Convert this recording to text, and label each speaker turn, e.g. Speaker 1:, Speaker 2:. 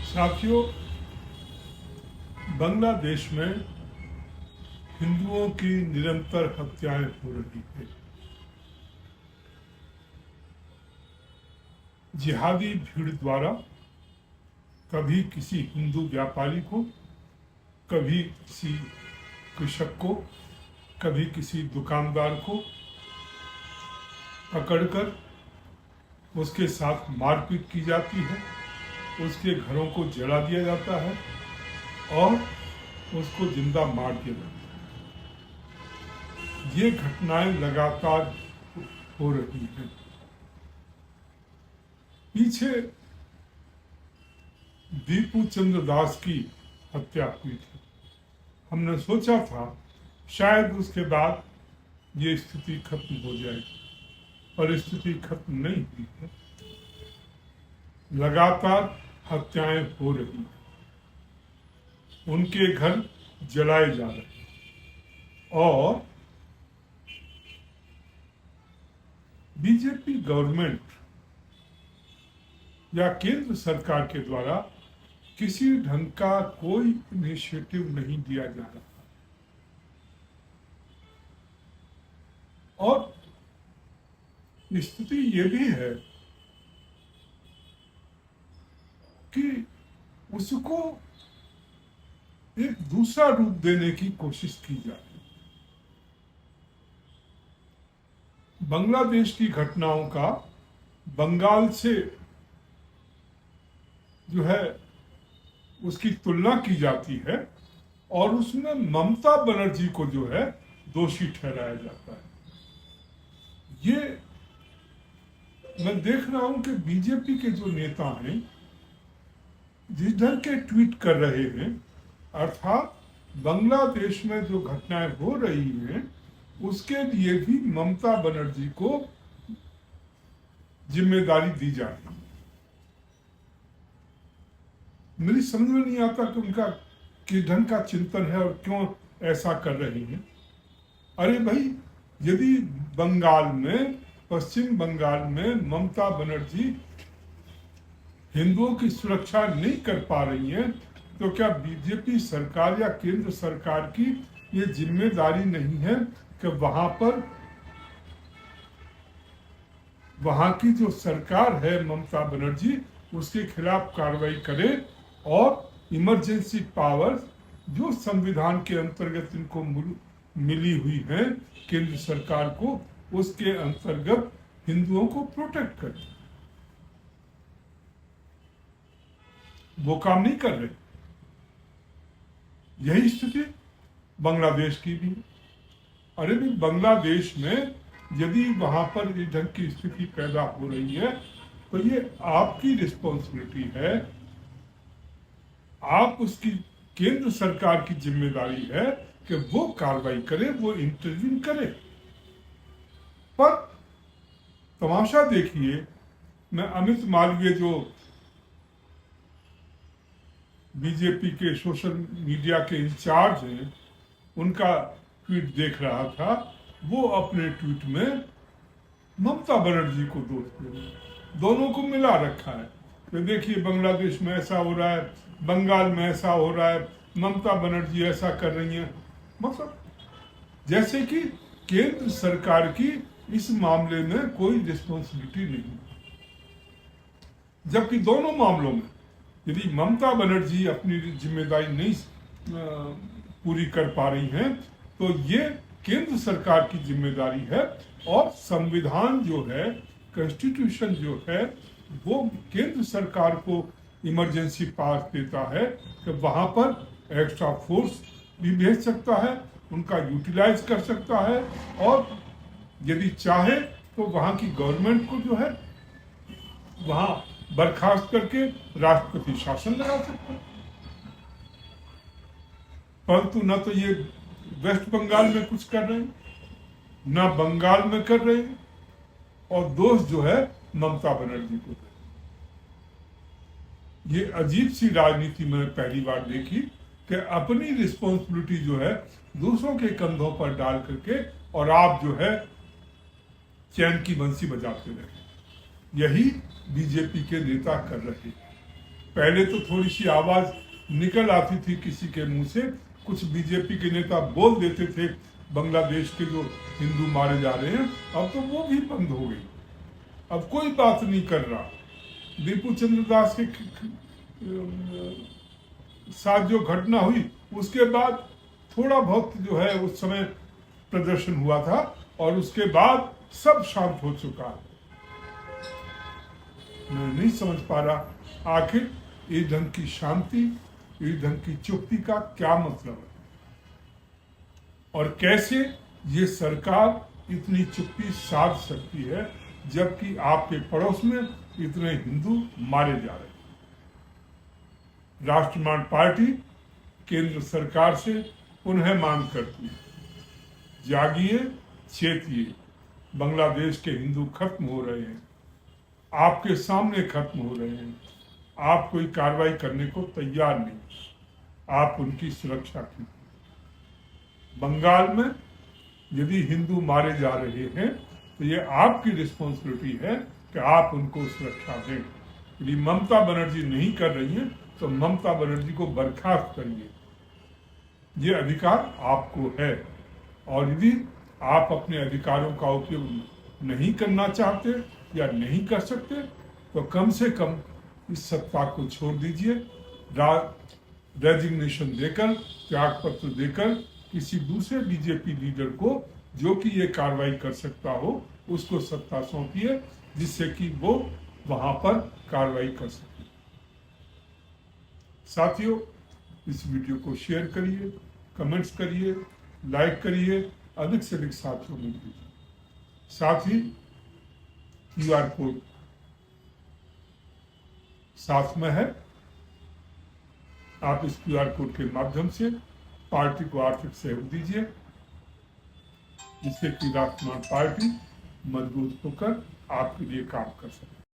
Speaker 1: साथियों, बांग्लादेश में हिंदुओं की निरंतर हत्याएं हो रही है। जिहादी भीड़ द्वारा कभी किसी हिंदू व्यापारी को, कभी किसी कृषक को, कभी किसी दुकानदार को पकड़कर उसके साथ मारपीट की जाती है, उसके घरों को जला दिया जाता है और उसको जिंदा मार दिया जाता है। ये घटनाएं लगातार हो रही हैं। पीछे दीपू चंद्र दास की हत्या हुई थी। हमने सोचा था शायद उसके बाद ये स्थिति खत्म हो जाएगी, पर स्थिति खत्म नहीं हुई है। लगातार हत्याएं हो रही हैं, उनके घर जलाए जा रहे हैं और बीजेपी गवर्नमेंट या केंद्र सरकार के द्वारा किसी ढंग का कोई इनिशिएटिव नहीं दिया जा रहा और स्थिति ये भी है कि उसको एक दूसरा रूप देने की कोशिश की जा रही है। बांग्लादेश की घटनाओं का बंगाल से जो है उसकी तुलना की जाती है और उसमें ममता बनर्जी को जो है दोषी ठहराया जाता है। ये मैं देख रहा हूं कि बीजेपी के जो नेता हैं जिस ढंग के ट्वीट कर रहे हैं, अर्थात बांग्लादेश में जो घटनाएं हो रही हैं उसके लिए भी ममता बनर्जी को जिम्मेदारी दी जा रही है। मेरी समझ में नहीं आता कि उनका किस ढंग का चिंतन है और क्यों ऐसा कर रही हैं। अरे भाई, यदि बंगाल में, पश्चिम बंगाल में ममता बनर्जी हिंदुओं की सुरक्षा नहीं कर पा रही है, तो क्या बीजेपी सरकार या केंद्र सरकार की ये जिम्मेदारी नहीं है कि वहां की जो सरकार है ममता बनर्जी उसके खिलाफ कार्रवाई करे और इमरजेंसी पावर्स जो संविधान के अंतर्गत इनको मिली हुई है केंद्र सरकार को, उसके अंतर्गत हिंदुओं को प्रोटेक्ट करे। वो काम नहीं कर रहे। यही स्थिति बांग्लादेश की भी है। अरे भी बांग्लादेश में यदि वहां पर इस ढंग की स्थिति पैदा हो रही है तो ये आपकी रिस्पॉन्सिबिलिटी है, आप उसकी केंद्र सरकार की जिम्मेदारी है कि वो कार्रवाई करे, वो इंटरव्यू करे। पर तमाशा देखिए, मैं अमित मालवीय जो बीजेपी के सोशल मीडिया के इंचार्ज हैं उनका ट्वीट देख रहा था। वो अपने ट्वीट में ममता बनर्जी को दोष दे रहे हैं, दोनों को मिला रखा है कि देखिए बांग्लादेश में ऐसा हो रहा है, बंगाल में ऐसा हो रहा है, ममता बनर्जी ऐसा कर रही है। मतलब जैसे कि केंद्र सरकार की इस मामले में कोई रिस्पॉन्सिबिलिटी नहीं, जबकि दोनों मामलों में यदि ममता बनर्जी अपनी जिम्मेदारी नहीं पूरी कर पा रही हैं तो ये केंद्र सरकार की जिम्मेदारी है और संविधान जो है, कॉन्स्टिट्यूशन जो है, वो केंद्र सरकार को इमरजेंसी पावर देता है कि वहां पर एक्स्ट्रा फोर्स भी भेज सकता है, उनका यूटिलाइज कर सकता है और यदि चाहे तो वहां की गवर्नमेंट को जो है वहां बर्खास्त करके राष्ट्रपति शासन लगा सकता है। परंतु न तो ये वेस्ट बंगाल में कुछ कर रहे हैं, न बंगाल में कर रहे हैं और दोष जो है ममता बनर्जी को। ये अजीब सी राजनीति मैंने पहली बार देखी कि अपनी रिस्पॉन्सिबिलिटी जो है दूसरों के कंधों पर डाल करके और आप जो है चैन की बंसी बजाते रहे। यही बीजेपी के नेता कर रहे हैं। पहले तो थोड़ी सी आवाज निकल आती थी किसी के मुंह से, कुछ बीजेपी के नेता बोल देते थे बांग्लादेश के जो हिंदू मारे जा रहे हैं, अब तो वो भी बंद हो गई। अब कोई बात नहीं कर रहा। दीपू चंद्र दास के साथ जो घटना हुई उसके बाद थोड़ा बहुत जो है उस समय प्रदर्शन हुआ था, और उसके बाद सब शांत हो चुका है। मैं नहीं समझ पा रहा आखिर ये ढंग की शांति, ये ढंग की चुप्पी का क्या मतलब है, और कैसे ये सरकार इतनी चुप्पी साध सकती है जबकि आपके पड़ोस में इतने हिंदू मारे जा रहे हैं। राष्ट्रवादी पार्टी केंद्र सरकार से पुनः मांग करती है, जागिए, चेतिए, बांग्लादेश के हिंदू खत्म हो रहे हैं, आपके सामने खत्म हो रहे हैं। आप कोई कार्रवाई करने को तैयार नहीं, आप उनकी सुरक्षा कीजिए। बंगाल में यदि हिंदू मारे जा रहे हैं तो ये आपकी रिस्पॉन्सिबिलिटी है कि आप उनको सुरक्षा दें। यदि ममता बनर्जी नहीं कर रही है तो ममता बनर्जी को बर्खास्त करिए, ये अधिकार आपको है। और यदि आप अपने अधिकारों का उपयोग नहीं करना चाहते या नहीं कर सकते तो कम से कम इस सत्ता को छोड़ दीजिए, रेजिग्नेशन देकर, त्याग पत्र देकर किसी दूसरे बीजेपी लीडर को जो कि ये कार्रवाई कर सकता हो उसको सत्ता सौंपिए, जिससे कि वो वहां पर कार्रवाई कर सके। साथियों, इस वीडियो को शेयर करिए, कमेंट्स करिए, लाइक करिए, अधिक से अधिक साथियों में भेजिए। साथ ही QR कोड साथ में है, आप इस QR कोड के माध्यम से पार्टी को आर्थिक सहयोग दीजिए, जिससे कि राष्ट्रवादी पार्टी मजबूत होकर आपके लिए काम कर सके।